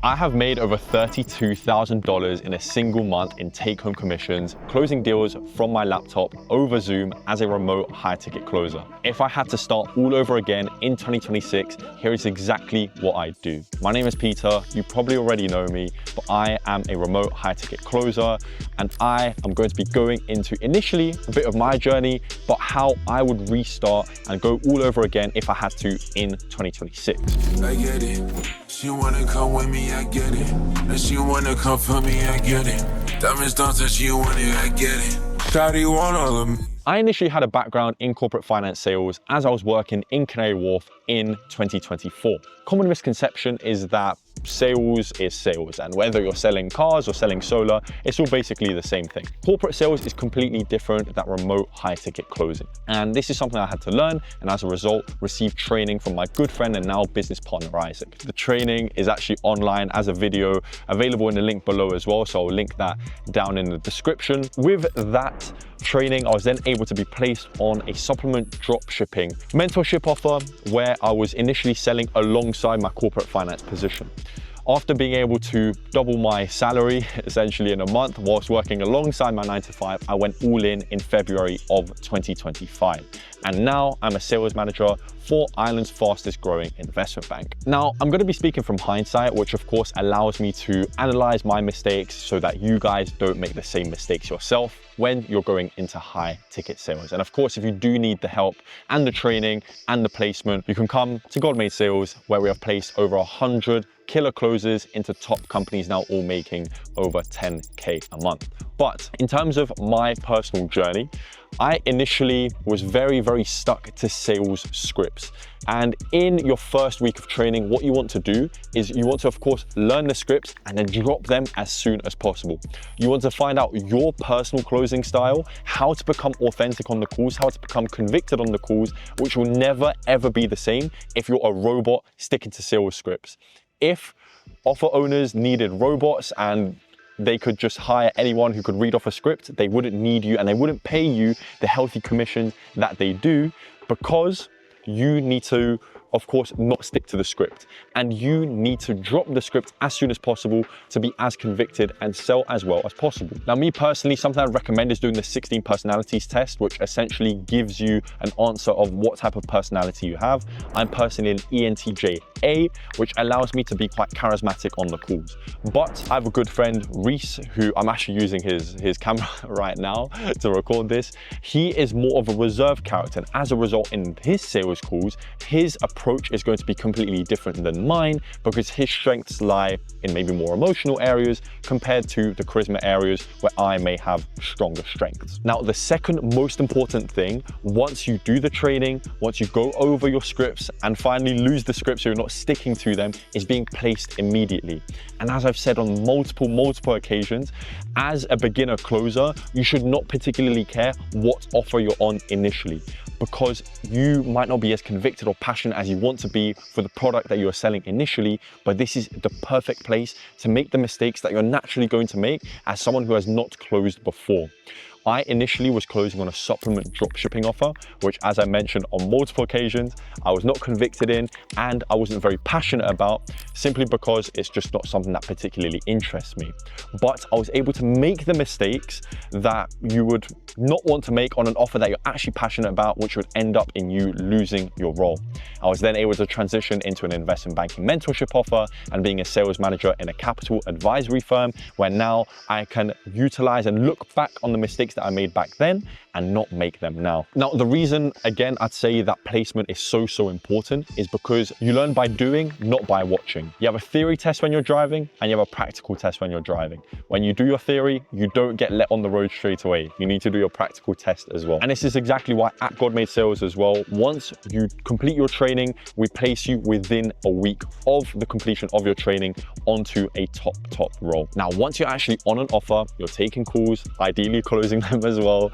I have made over $32,000 in a single month in take-home commissions, closing deals from my laptop over Zoom as a remote high-ticket closer. If I had to start all over again in 2026, here is exactly what I do. My name is Peter. You probably already know me, but I am a remote high-ticket closer, and I am going to be going into initially a bit of my journey, but how I would restart and go all over again if I had to in 2026. I get it. She wanna come with me, I get it. And she wanna come for me, I get it. Diamonds dancing, she want it, I get it. Shawty want all of me. I initially had a background in corporate finance sales as I was working in Canary Wharf in 2024. Common misconception is that sales is sales, and whether you're selling cars or selling solar, it's all basically the same thing. Corporate sales is completely different than remote high-ticket closing. And this is something I had to learn, and as a result, received training from my good friend and now business partner, Isaac. The training is actually online as a video, available in the link below as well, so I'll link that down in the description. With that training, I was then able to be placed on a supplement drop shipping mentorship offer where I was initially selling alongside my corporate finance position. After being able to double my salary essentially in a month whilst working alongside my 9-to-5, I went all in February of 2025. And now I'm a sales manager for Ireland's fastest growing investment bank. Now, I'm going to be speaking from hindsight, which of course allows me to analyze my mistakes so that you guys don't make the same mistakes yourself when you're going into high ticket sales. And of course, if you do need the help and the training and the placement, you can come to God Made Sales, where we have placed over 100 killer closes into top companies now all making over 10K a month. But in terms of my personal journey, I initially was very stuck to sales scripts. And in your first week of training, what you want to do is you want to, of course, learn the scripts and then drop them as soon as possible. You want to find out your personal closing style, how to become authentic on the calls, how to become convicted on the calls, which will never ever be the same if you're a robot sticking to sales scripts. If offer owners needed robots and they could just hire anyone who could read off a script, they wouldn't need you and they wouldn't pay you the healthy commissions that they do, because you need to, of course, not stick to the script. And you need to drop the script as soon as possible to be as convicted and sell as well as possible. Now, me personally, something I'd recommend is doing the 16 personalities test, which essentially gives you an answer of what type of personality you have. I'm personally an ENTJ-A, which allows me to be quite charismatic on the calls. But I have a good friend, Reese, who I'm actually using his camera right now to record this. He is more of a reserved character, and as a result, in his sales calls, his approach is going to be completely different than mine, because his strengths lie in maybe more emotional areas compared to the charisma areas where I may have stronger strengths. Now, the second most important thing, once you do the training, once you go over your scripts and finally lose the scripts so you're not sticking to them, is being placed immediately. And as I've said on multiple occasions, as a beginner closer, you should not particularly care what offer you're on initially, because you might not be as convicted or passionate as you want to be for the product that you're selling initially, but this is the perfect place to make the mistakes that you're naturally going to make as someone who has not closed before. I initially was closing on a supplement dropshipping offer, which, as I mentioned on multiple occasions, I was not convicted in and I wasn't very passionate about, simply because it's just not something that particularly interests me. But I was able to make the mistakes that you would not want to make on an offer that you're actually passionate about, which would end up in you losing your role. I was then able to transition into an investment banking mentorship offer and being a sales manager in a capital advisory firm, where now I can utilize and look back on the mistakes that I made back then and not make them now. Now, the reason, again, I'd say that placement is so important is because you learn by doing, not by watching. You have a theory test when you're driving and you have a practical test when you're driving. When you do your theory, you don't get let on the road straight away. You need to do your practical test as well. And this is exactly why at God Made Sales as well, once you complete your training, we place you within a week of the completion of your training onto a top role. Now, once you're actually on an offer, you're taking calls, ideally closing them as well,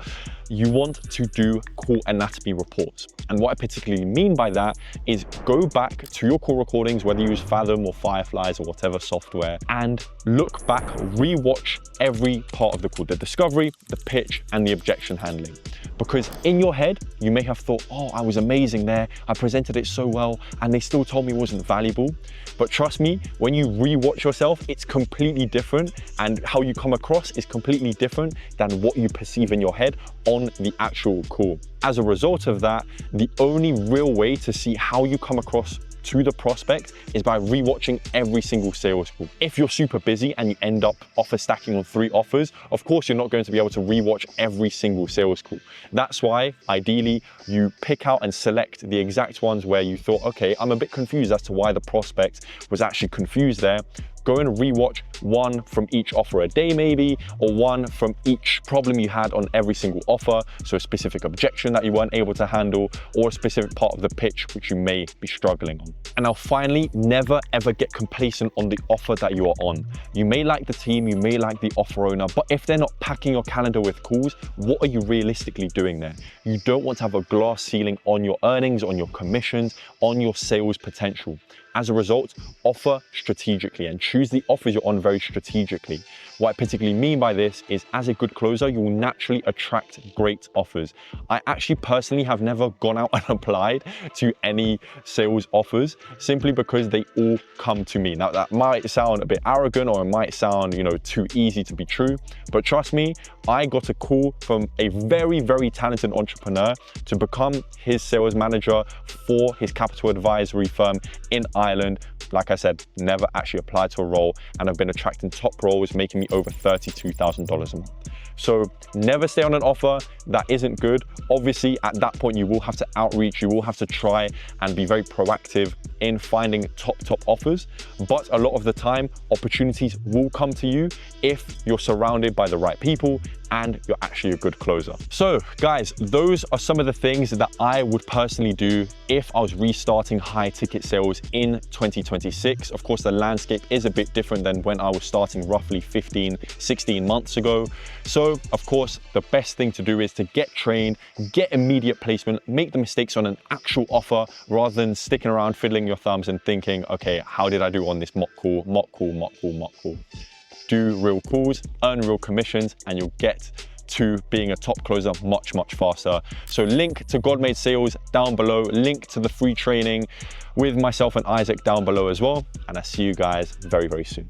you want to do call anatomy reports. And what I particularly mean by that is go back to your call recordings, whether you use Fathom or Fireflies or whatever software, and look back, rewatch every part of the call, the discovery, the pitch, and the objection handling. Because in your head, you may have thought, oh, I was amazing there, I presented it so well, and they still told me it wasn't valuable. But trust me, when you rewatch yourself, it's completely different, and how you come across is completely different than what you perceive in your head on the actual call. As a result of that, the only real way to see how you come across to the prospect is by rewatching every single sales call. If you're super busy and you end up offer stacking on 3 offers, of course you're not going to be able to rewatch every single sales call. That's why ideally you pick out and select the exact ones where you thought, okay, I'm a bit confused as to why the prospect was actually confused there. Go and rewatch 1 from each offer a day maybe, or 1 from each problem you had on every single offer. So a specific objection that you weren't able to handle, or a specific part of the pitch which you may be struggling on. And now finally, never ever get complacent on the offer that you are on. You may like the team, you may like the offer owner, but if they're not packing your calendar with calls, what are you realistically doing there? You don't want to have a glass ceiling on your earnings, on your commissions, on your sales potential. As a result, offer strategically and choose the offers you're on very strategically. What I particularly mean by this is, as a good closer, you will naturally attract great offers. I actually personally have never gone out and applied to any sales offers simply because they all come to me. Now that might sound a bit arrogant, or it might sound, too easy to be true, but trust me, I got a call from a very, very talented entrepreneur to become his sales manager for his capital advisory firm in Ireland. Like I said, never actually applied to a role, and I've been attracting top roles, making me over $32,000 a month. So never stay on an offer that isn't good. Obviously, at that point, you will have to outreach, you will have to try and be very proactive in finding top offers. But a lot of the time, opportunities will come to you if you're surrounded by the right people and you're actually a good closer. So guys, those are some of the things that I would personally do if I was restarting high ticket sales in 2026. Of course, the landscape is a bit different than when I was starting roughly 15, 16 months ago. So of course, the best thing to do is to get trained, get immediate placement, make the mistakes on an actual offer rather than sticking around fiddling your thumbs and thinking, okay, how did I do on this mock call? Do real calls, earn real commissions, and you'll get to being a top closer much faster. So link to God Made Sales down below, link to the free training with myself and Isaac down below as well. And I see you guys very soon.